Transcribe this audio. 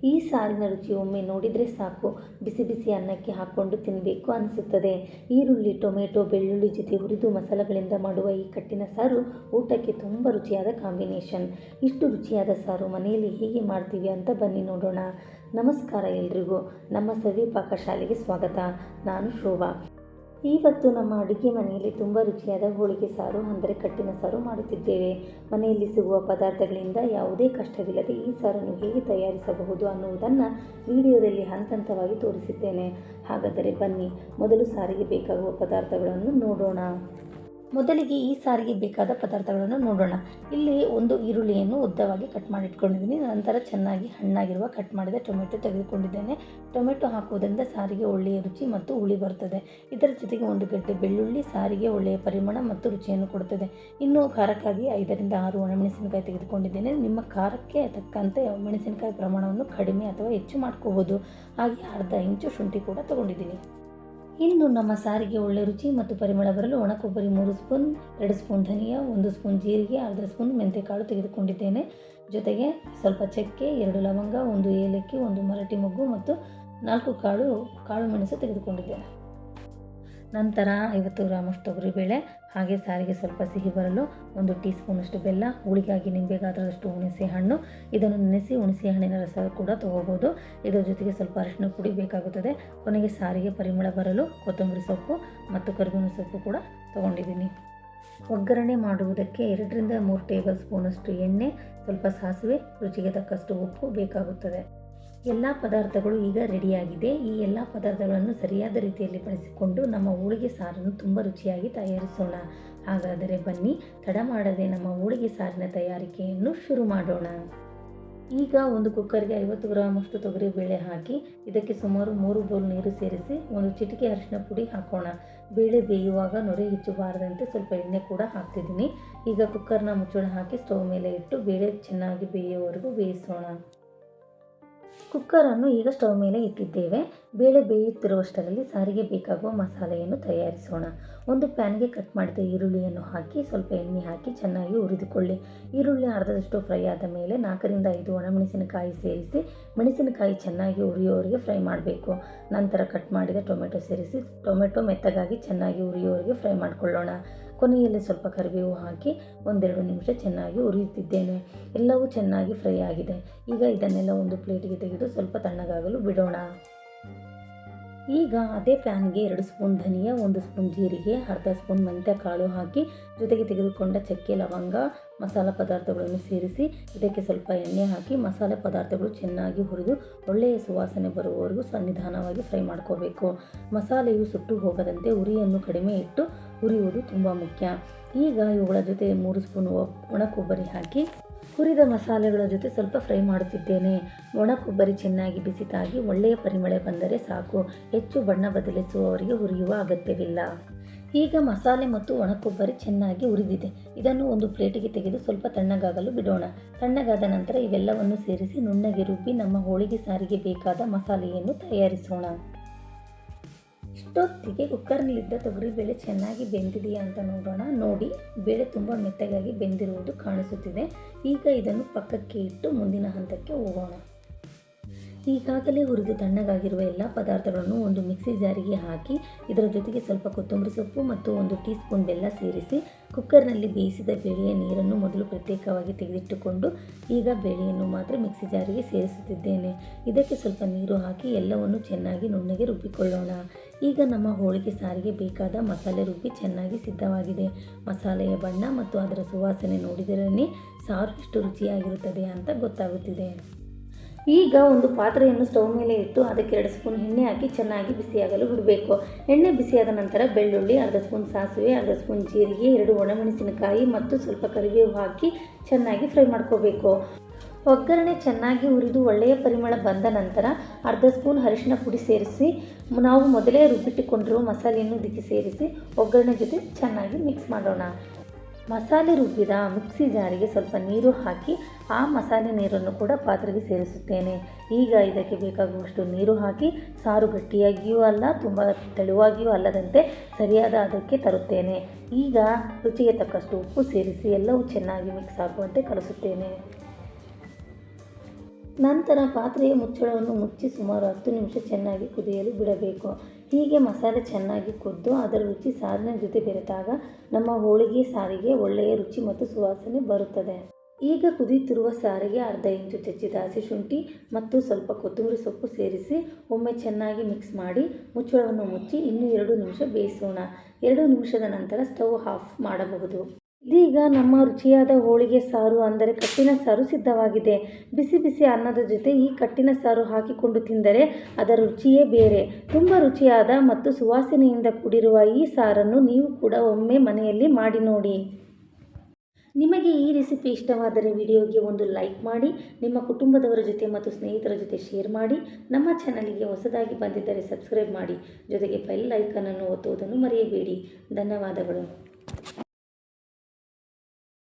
ಈ ಸಾರಿನ ರುಚಿ ಒಮ್ಮೆ ನೋಡಿದರೆ ಸಾಕು, ಬಿಸಿ ಬಿಸಿ ಅನ್ನಕ್ಕೆ ಹಾಕ್ಕೊಂಡು ತಿನ್ನಬೇಕು ಅನಿಸುತ್ತದೆ. ಈರುಳ್ಳಿ, ಟೊಮೆಟೊ, ಬೆಳ್ಳುಳ್ಳಿ ಜೊತೆ ಹುರಿದು ಮಸಾಲೆಗಳಿಂದ ಮಾಡುವ ಈ ಕಟ್ಟಿನ ಸಾರು ಊಟಕ್ಕೆ ತುಂಬ ರುಚಿಯಾದ ಕಾಂಬಿನೇಷನ್. ಇಷ್ಟು ರುಚಿಯಾದ ಸಾರು ಮನೆಯಲ್ಲಿ ಹೇಗೆ ಮಾಡ್ತೀವಿ ಅಂತ ಬನ್ನಿ ನೋಡೋಣ. ನಮಸ್ಕಾರ ಎಲ್ರಿಗೂ, ನಮ್ಮ ಸವಿ ಪಾಕಶಾಲೆಗೆ ಸ್ವಾಗತ. ನಾನು ಶೋಭಾ. ಇವತ್ತು ನಮ್ಮ ಅಡುಗೆ ಮನೆಯಲ್ಲಿ ತುಂಬ ರುಚಿಯಾದ ಹೋಳಿಗೆ ಸಾರು ಅಂದರೆ ಕಟ್ಟಿನ ಸಾರು ಮಾಡುತ್ತಿದ್ದೇವೆ. ಮನೆಯಲ್ಲಿ ಸಿಗುವ ಪದಾರ್ಥಗಳಿಂದ ಯಾವುದೇ ಕಷ್ಟವಿಲ್ಲದೆ ಈ ಸಾರನ್ನು ಹೇಗೆ ತಯಾರಿಸಬಹುದು ಅನ್ನುವುದನ್ನು ವಿಡಿಯೋದಲ್ಲಿ ಹಂತ ಹಂತವಾಗಿ ತೋರಿಸಿದ್ದೇನೆ. ಹಾಗಾದರೆ ಬನ್ನಿ ಮೊದಲು ಸಾರಿಗೆ ಬೇಕಾಗುವ ಪದಾರ್ಥಗಳನ್ನು ನೋಡೋಣ. ಮೊದಲಿಗೆ ಈ ಸಾರಿಗೆ ಬೇಕಾದ ಪದಾರ್ಥಗಳನ್ನು ನೋಡೋಣ. ಇಲ್ಲಿ ಒಂದು ಈರುಳ್ಳಿಯನ್ನು ಉದ್ದವಾಗಿ ಕಟ್ ಮಾಡಿ ಇಟ್ಕೊಂಡಿದ್ದೀನಿ. ನಂತರ ಚೆನ್ನಾಗಿ ಹಣ್ಣಾಗಿರುವ ಕಟ್ ಮಾಡಿದ ಟೊಮೆಟೊ ತೆಗೆದುಕೊಂಡಿದ್ದೇನೆ. ಟೊಮೆಟೊ ಹಾಕುವುದರಿಂದ ಸಾರಿಗೆ ಒಳ್ಳೆಯ ರುಚಿ ಮತ್ತು ಹುಳಿ ಬರುತ್ತದೆ. ಇದರ ಜೊತೆಗೆ ಒಂದು ಗಡ್ಡೆ ಬೆಳ್ಳುಳ್ಳಿ ಸಾರಿಗೆ ಒಳ್ಳೆಯ ಪರಿಮಳ ಮತ್ತು ರುಚಿಯನ್ನು ಕೊಡುತ್ತದೆ. ಇನ್ನು ಖಾರಕ್ಕಾಗಿ 5ರಿಂದ 6 ಒಣಮೆಣಸಿನಕಾಯಿ ತೆಗೆದುಕೊಂಡಿದ್ದೇನೆ. ನಿಮ್ಮ ಖಾರಕ್ಕೆ ತಕ್ಕಂತೆ ಮೆಣಸಿನಕಾಯಿ ಪ್ರಮಾಣವನ್ನು ಕಡಿಮೆ ಅಥವಾ ಹೆಚ್ಚು ಮಾಡ್ಕೋಬೋದು. ಹಾಗೆ ಅರ್ಧ ಇಂಚು ಶುಂಠಿ ಕೂಡ ತಗೊಂಡಿದ್ದೀನಿ. ಇನ್ನು ನಮ್ಮ ಸಾರಿಗೆ ಒಳ್ಳೆ ರುಚಿ ಮತ್ತು ಪರಿಮಳ ಬರಲು ಒಣ ಕೊಬ್ಬರಿ 3 ಸ್ಪೂನ್, 2 ಸ್ಪೂನ್ ಧನಿಯಾ, 1 ಸ್ಪೂನ್ ಜೀರಿಗೆ, ಅರ್ಧ ಸ್ಪೂನ್ ಮೆಂತೆಕಾಳು ತೆಗೆದುಕೊಂಡಿದ್ದೇನೆ. ಜೊತೆಗೆ ಸ್ವಲ್ಪ ಚಕ್ಕೆ, 2 ಲವಂಗ, 1 ಏಲಕ್ಕಿ, 1 ಮರಾಠಿ ಮೊಗ್ಗು ಮತ್ತು 4 ಕಾಳು ಮೆಣಸು ತೆಗೆದುಕೊಂಡಿದ್ದೇನೆ. ನಂತರ 50 ಗ್ರಾಮಷ್ಟು ತೊಗರಿಬೇಳೆ, ಹಾಗೆ ಸಾರಿಗೆ ಸ್ವಲ್ಪ ಸಿಹಿ ಬರಲು 1 ಟೀ ಸ್ಪೂನಷ್ಟು ಬೆಲ್ಲ, ಹುಳಿಗಾಗಿ ನಿಂಬೆ ಗಾತ್ರದಷ್ಟು ಹುಣಸೆ ಹಣ್ಣು. ಇದನ್ನು ನೆನೆಸಿ ಹುಣಸೆ ಹಣ್ಣಿನ ರಸ ಕೂಡ ತಗೋಬೋದು. ಇದರ ಜೊತೆಗೆ ಸ್ವಲ್ಪ ಅರಿಶಿನ ಪುಡಿ ಬೇಕಾಗುತ್ತದೆ. ಕೊನೆಗೆ ಸಾರಿಗೆ ಪರಿಮಳ ಬರಲು ಕೊತ್ತಂಬರಿ ಸೊಪ್ಪು ಮತ್ತು ಕರಿಬೇವಿನ ಸೊಪ್ಪು ಕೂಡ ತಗೊಂಡಿದ್ದೀನಿ. ಒಗ್ಗರಣೆ ಮಾಡುವುದಕ್ಕೆ 2ರಿಂದ 3 ಟೇಬಲ್ ಸ್ಪೂನಷ್ಟು ಎಣ್ಣೆ, ಸ್ವಲ್ಪ ಸಾಸಿವೆ, ರುಚಿಗೆ ತಕ್ಕಷ್ಟು ಉಪ್ಪು ಬೇಕಾಗುತ್ತದೆ. ಎಲ್ಲ ಪದಾರ್ಥಗಳು ಈಗ ರೆಡಿಯಾಗಿದೆ. ಈ ಎಲ್ಲ ಪದಾರ್ಥಗಳನ್ನು ಸರಿಯಾದ ರೀತಿಯಲ್ಲಿ ಬಳಸಿಕೊಂಡು ನಮ್ಮ ಹೋಳಿಗೆ ಸಾರನ್ನು ತುಂಬ ರುಚಿಯಾಗಿ ತಯಾರಿಸೋಣ. ಹಾಗಾದರೆ ಬನ್ನಿ ತಡ ಮಾಡದೆ ನಮ್ಮ ಹೋಳಿಗೆ ಸಾರಿನ ತಯಾರಿಕೆಯನ್ನು ಶುರು ಮಾಡೋಣ. ಈಗ ಒಂದು ಕುಕ್ಕರ್ಗೆ 50 ಗ್ರಾಮಷ್ಟು ತೊಗರಿಬೇಳೆ ಹಾಕಿ ಇದಕ್ಕೆ ಸುಮಾರು 3 ಬೌಲ್ ನೀರು ಸೇರಿಸಿ 1 ಚಿಟಿಕೆ ಅರಿಶಿನ ಪುಡಿ ಹಾಕೋಣ. ಬೇಳೆ ಬೇಯುವಾಗ ನೊರೆ ಹೆಚ್ಚಬಾರದಂತೆ ಸ್ವಲ್ಪ ಎಣ್ಣೆ ಕೂಡ ಹಾಕ್ತಿದ್ದೀನಿ. ಈಗ ಕುಕ್ಕರ್ನ ಮುಚ್ಚಳ ಹಾಕಿ ಸ್ಟವ್ ಮೇಲೆ ಇಟ್ಟು ಬೇಳೆ ಚೆನ್ನಾಗಿ ಬೇಯುವವರೆಗೂ ಬೇಯಿಸೋಣ. ಕುಕ್ಕರನ್ನು ಈಗ ಸ್ಟವ್ ಮೇಲೆ ಇಟ್ಟಿದ್ದೇವೆ. ಬೇಳೆ ಬೇಯುತ್ತಿರುವಷ್ಟರಲ್ಲಿ ಸಾರಿಗೆ ಬೇಕಾಗುವ ಮಸಾಲೆಯನ್ನು ತಯಾರಿಸೋಣ. ಒಂದು ಪ್ಯಾನ್ಗೆ ಕಟ್ ಮಾಡಿದ ಈರುಳ್ಳಿಯನ್ನು ಹಾಕಿ ಸ್ವಲ್ಪ ಎಣ್ಣೆ ಹಾಕಿ ಚೆನ್ನಾಗಿ ಹುರಿದುಕೊಳ್ಳಿ. ಈರುಳ್ಳಿ ಅರ್ಧದಷ್ಟು ಫ್ರೈ ಆದ ಮೇಲೆ 4ರಿಂದ 5 ಒಣಮೆಣಸಿನಕಾಯಿ ಸೇರಿಸಿ ಮೆಣಸಿನಕಾಯಿ ಚೆನ್ನಾಗಿ ಹುರಿಯೋವರೆಗೆ ಫ್ರೈ ಮಾಡಬೇಕು. ನಂತರ ಕಟ್ ಮಾಡಿದ ಟೊಮೆಟೊ ಸೇರಿಸಿ ಟೊಮೆಟೊ ಮೆತ್ತಗಾಗಿ ಚೆನ್ನಾಗಿ ಹುರಿಯೋವರೆಗೆ ಫ್ರೈ ಮಾಡಿಕೊಳ್ಳೋಣ. ಕೊನೆಯಲ್ಲಿ ಸ್ವಲ್ಪ ಕರಿಬೇವು ಹಾಕಿ 1-2 ನಿಮಿಷ ಚೆನ್ನಾಗಿ ಹುರಿಯುತ್ತಿದ್ದೇನೆ. ಎಲ್ಲವೂ ಚೆನ್ನಾಗಿ ಫ್ರೈ ಆಗಿದೆ. ಈಗ ಇದನ್ನೆಲ್ಲ ಒಂದು ಪ್ಲೇಟಿಗೆ ತೆಗೆದು ಸ್ವಲ್ಪ ತಣ್ಣಗಾಗಲು ಬಿಡೋಣ. ಈಗ ಅದೇ ಪ್ಯಾನ್ಗೆ 2 ಸ್ಪೂನ್ ಧನಿಯಾ, 1 ಸ್ಪೂನ್ ಜೀರಿಗೆ, ಅರ್ಧ ಸ್ಪೂನ್ ಮೆಂತ್ಯಕಾಳು ಹಾಕಿ ಜೊತೆಗೆ ತೆಗೆದುಕೊಂಡ ಚಕ್ಕೆ, ಲವಂಗ, ಮಸಾಲ ಪದಾರ್ಥಗಳನ್ನು ಸೇರಿಸಿ ಇದಕ್ಕೆ ಸ್ವಲ್ಪ ಎಣ್ಣೆ ಹಾಕಿ ಮಸಾಲೆ ಪದಾರ್ಥಗಳು ಚೆನ್ನಾಗಿ ಹುರಿದು ಒಳ್ಳೆಯ ಸುವಾಸನೆ ಬರುವವರೆಗೂ ನಿಧಾನವಾಗಿ ಫ್ರೈ ಮಾಡ್ಕೋಬೇಕು. ಮಸಾಲೆಯು ಸುಟ್ಟು ಹೋಗದಂತೆ ಉರಿಯನ್ನು ಕಡಿಮೆ ಇಟ್ಟು ಹುರಿಯುವುದು ತುಂಬ ಮುಖ್ಯ. ಈಗ ಇವುಗಳ ಜೊತೆ 3 ಸ್ಪೂನ್ ಒಣ ಕೊಬ್ಬರಿ ಹಾಕಿ ಹುರಿದ ಮಸಾಲೆಗಳ ಜೊತೆ ಸ್ವಲ್ಪ ಫ್ರೈ ಮಾಡುತ್ತಿದ್ದೇನೆ. ಒಣ ಕೊಬ್ಬರಿ ಚೆನ್ನಾಗಿ ಬಿಸಿತಾಗಿ ಒಳ್ಳೆಯ ಪರಿಮಳ ಬಂದರೆ ಸಾಕು. ಹೆಚ್ಚು ಬಣ್ಣ ಬದಲಿಸುವವರೆಗೆ ಹುರಿಯುವ ಅಗತ್ಯವಿಲ್ಲ. ಈಗ ಮಸಾಲೆ ಮತ್ತು ಒಣ ಕೊಬ್ಬರಿ ಚೆನ್ನಾಗಿ ಹುರಿದಿದೆ. ಇದನ್ನು ಒಂದು ಪ್ಲೇಟಿಗೆ ತೆಗೆದು ಸ್ವಲ್ಪ ತಣ್ಣಗಾಗಲು ಬಿಡೋಣ. ತಣ್ಣಗಾದ ನಂತರ ಇವೆಲ್ಲವನ್ನು ಸೇರಿಸಿ ನುಣ್ಣಗೆ ರುಬ್ಬಿ ನಮ್ಮ ಹೋಳಿಗೆ ಸಾರಿಗೆ ಬೇಕಾದ ಮಸಾಲೆಯನ್ನು ತಯಾರಿಸೋಣ. ಇಷ್ಟೊತ್ತಿಗೆ ಕುಕ್ಕರ್ನಲ್ಲಿದ್ದ ತೊಗರಿಬೇಳೆ ಚೆನ್ನಾಗಿ ಬೆಂದಿದೆಯಾ ಅಂತ ನೋಡೋಣ. ನೋಡಿ, ಬೇಳೆ ತುಂಬ ಮೆತ್ತಗಾಗಿ ಬೆಂದಿರುವುದು ಕಾಣಿಸುತ್ತಿದೆ. ಈಗ ಇದನ್ನು ಪಕ್ಕಕ್ಕೆ ಇಟ್ಟು ಮುಂದಿನ ಹಂತಕ್ಕೆ ಹೋಗೋಣ. ಈಗಾಗಲೇ ಹುರಿದು ತಣ್ಣಗಾಗಿರುವ ಎಲ್ಲ ಪದಾರ್ಥಗಳನ್ನು ಒಂದು ಮಿಕ್ಸಿ ಜಾರಿಗೆ ಹಾಕಿ ಇದರ ಜೊತೆಗೆ ಸ್ವಲ್ಪ ಕೊತ್ತಂಬರಿ ಸೊಪ್ಪು ಮತ್ತು 1 ಟೀ ಸ್ಪೂನ್ ಬೆಲ್ಲ ಸೇರಿಸಿ ಕುಕ್ಕರ್ನಲ್ಲಿ ಬೇಯಿಸಿದ ಬೇಳೆಯ ನೀರನ್ನು ಮೊದಲು ಪ್ರತ್ಯೇಕವಾಗಿ ತೆಗೆದಿಟ್ಟುಕೊಂಡು ಈಗ ಬೇಳೆಯನ್ನು ಮಾತ್ರ ಮಿಕ್ಸಿ ಜಾರಿಗೆ ಸೇರಿಸುತ್ತಿದ್ದೇನೆ. ಇದಕ್ಕೆ ಸ್ವಲ್ಪ ನೀರು ಹಾಕಿ ಎಲ್ಲವನ್ನು ಚೆನ್ನಾಗಿ ನುಣ್ಣಗೆ ರುಬ್ಬಿಕೊಳ್ಳೋಣ. ಈಗ ನಮ್ಮ ಹೋಳಿಗೆ ಸಾರಿಗೆ ಬೇಕಾದ ಮಸಾಲೆ ರುಬ್ಬಿ ಚೆನ್ನಾಗಿ ಸಿದ್ಧವಾಗಿದೆ. ಮಸಾಲೆಯ ಬಣ್ಣ ಮತ್ತು ಅದರ ಸುವಾಸನೆ ನೋಡಿದರೇ ಸಾರು ಎಷ್ಟು ರುಚಿಯಾಗಿರುತ್ತದೆ ಅಂತ ಗೊತ್ತಾಗುತ್ತಿದೆ. ಈಗ ಒಂದು ಪಾತ್ರೆಯನ್ನು ಸ್ಟವ್ ಮೇಲೆ ಇಟ್ಟು ಅದಕ್ಕೆ 2 ಸ್ಪೂನ್ ಎಣ್ಣೆ ಹಾಕಿ ಚೆನ್ನಾಗಿ ಬಿಸಿಯಾಗಲು ಬಿಡಬೇಕು. ಎಣ್ಣೆ ಬಿಸಿಯಾದ ನಂತರ ಬೆಳ್ಳುಳ್ಳಿ, ಅರ್ಧ ಸ್ಪೂನ್ ಸಾಸಿವೆ, ಅರ್ಧ ಸ್ಪೂನ್ ಜೀರಿಗೆ, 2 ಒಣಮೆಣಸಿನಕಾಯಿ ಮತ್ತು ಸ್ವಲ್ಪ ಕರಿಬೇವು ಹಾಕಿ ಚೆನ್ನಾಗಿ ಫ್ರೈ ಮಾಡ್ಕೋಬೇಕು. ಒಗ್ಗರಣೆ ಚೆನ್ನಾಗಿ ಹುರಿದು ಒಳ್ಳೆಯ ಪರಿಮಳ ಬಂದ ನಂತರ ಅರ್ಧ ಸ್ಪೂನ್ ಅರಿಶಿನ ಪುಡಿ ಸೇರಿಸಿ ನಾವು ಮೊದಲೇ ರುಬ್ಬಿಟ್ಟುಕೊಂಡಿರುವ ಮಸಾಲೆಯನ್ನು ಇದಕ್ಕೆ ಸೇರಿಸಿ ಒಗ್ಗರಣೆ ಜೊತೆ ಚೆನ್ನಾಗಿ ಮಿಕ್ಸ್ ಮಾಡೋಣ. ಮಸಾಲೆ ರುಬ್ಬಿದ ಮಿಕ್ಸಿ ಜಾರಿಗೆ ಸ್ವಲ್ಪ ನೀರು ಹಾಕಿ ಆ ಮಸಾಲೆ ನೀರನ್ನು ಕೂಡ ಪಾತ್ರೆಗೆ ಸೇರಿಸುತ್ತೇನೆ. ಈಗ ಇದಕ್ಕೆ ಬೇಕಾಗುವಷ್ಟು ನೀರು ಹಾಕಿ ಸಾರು ಗಟ್ಟಿಯಾಗಿಯೂ ಅಲ್ಲ ತುಂಬ ತೆಳುವಾಗಿಯೂ ಅಲ್ಲದಂತೆ ಸರಿಯಾದ ಅದಕ್ಕೆ ತರುತ್ತೇನೆ. ಈಗ ರುಚಿಗೆ ತಕ್ಕಷ್ಟು ಉಪ್ಪು ಸೇರಿಸಿ ಎಲ್ಲವೂ ಚೆನ್ನಾಗಿ ಮಿಕ್ಸ್ ಆಗುವಂತೆ ಕಲಿಸುತ್ತೇನೆ. ನಂತರ ಪಾತ್ರೆಯ ಮುಚ್ಚಳವನ್ನು ಮುಚ್ಚಿ ಸುಮಾರು 10 ನಿಮಿಷ ಚೆನ್ನಾಗಿ ಕುದಿಯಲು ಬಿಡಬೇಕು. ಹೀಗೆ ಮಸಾಲೆ ಚೆನ್ನಾಗಿ ಕುದ್ದು ಅದರ ರುಚಿ ಸಾರಿನ ಜೊತೆ ಬೆರೆತಾಗ ನಮ್ಮ ಹೋಳಿಗೆ ಸಾರಿಗೆ ಒಳ್ಳೆಯ ರುಚಿ ಮತ್ತು ಸುವಾಸನೆ ಬರುತ್ತದೆ. ಈಗ ಕುದಿಯುತ್ತಿರುವ ಸಾರಿಗೆ ಅರ್ಧ ಇಂಚು ಜಜ್ಜಿದ ಹಸಿ ಶುಂಠಿ ಮತ್ತು ಸ್ವಲ್ಪ ಕೊತ್ತಂಬರಿ ಸೊಪ್ಪು ಸೇರಿಸಿ ಒಮ್ಮೆ ಚೆನ್ನಾಗಿ ಮಿಕ್ಸ್ ಮಾಡಿ ಮುಚ್ಚಳವನ್ನು ಮುಚ್ಚಿ ಇನ್ನೂ 2 ನಿಮಿಷ ಬೇಯಿಸೋಣ. 2 ನಿಮಿಷದ ನಂತರ ಸ್ಟವ್ ಆಫ್ ಮಾಡಬಹುದು. ಇದೀಗ ನಮ್ಮ ರುಚಿಯಾದ ಹೋಳಿಗೆ ಸಾರು ಅಂದರೆ ಕಟ್ಟಿನ ಸಾರು ಸಿದ್ಧವಾಗಿದೆ. ಬಿಸಿ ಬಿಸಿ ಅನ್ನದ ಜೊತೆ ಈ ಕಟ್ಟಿನ ಸಾರು ಹಾಕಿಕೊಂಡು ತಿಂದರೆ ಅದರ ರುಚಿಯೇ ಬೇರೆ. ತುಂಬ ರುಚಿಯಾದ ಮತ್ತು ಸುವಾಸನೆಯಿಂದ ಕೂಡಿರುವ ಈ ಸಾರನ್ನು ನೀವು ಕೂಡ ಒಮ್ಮೆ ಮನೆಯಲ್ಲಿ ಮಾಡಿ ನೋಡಿ. ನಿಮಗೆ ಈ ರೆಸಿಪಿ ಇಷ್ಟವಾದರೆ ವಿಡಿಯೋಗೆ ಒಂದು ಲೈಕ್ ಮಾಡಿ, ನಿಮ್ಮ ಕುಟುಂಬದವರ ಜೊತೆ ಮತ್ತು ಸ್ನೇಹಿತರ ಜೊತೆ ಶೇರ್ ಮಾಡಿ. ನಮ್ಮ ಚಾನಲಿಗೆ ಹೊಸದಾಗಿ ಬಂದಿದ್ದರೆ ಸಬ್ಸ್ಕ್ರೈಬ್ ಮಾಡಿ, ಜೊತೆಗೆ ಬೆಲ್ ಐಕಾನ್ ಅನ್ನು ಒತ್ತುವುದನ್ನು ಮರೆಯಬೇಡಿ. ಧನ್ಯವಾದಗಳು.